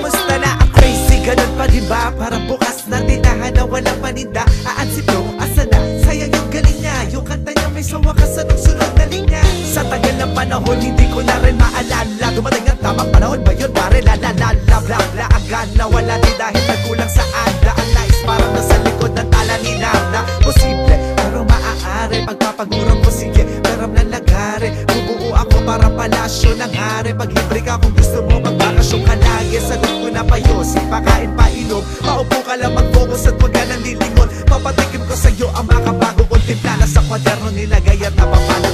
kamusta na ang crazy? Ganun pa rin ba? Parang bukas na tinahan na walang paninda. Si Flo, asa na? Sayang yung galing niya. Yung kanta niya may sa wakas anong sunod na linya. Sa tagal ng panahon, hindi ko na rin maalala. Dumating ang tamang panahon ba yun? Pare lalalala, bla bla. Ang gana wala din dahil nagkulang sa ada. Ang nais parang nasa likod ng tala ni Nanda. Posible, pero maaari. Pagpapagurong ko sige, pero nalagari. Bubuo ako parang palasyo ng hari. Pag libre ka kung gusto mo magbakasyon ka lagi. Sagot ko na payosi, pakain painom. Maupo ka lang mag-focus at wag ka nang lilingon. Papatikim ko sa'yo ang makabago kong timpla na sa kwaderno nilagay at napapala.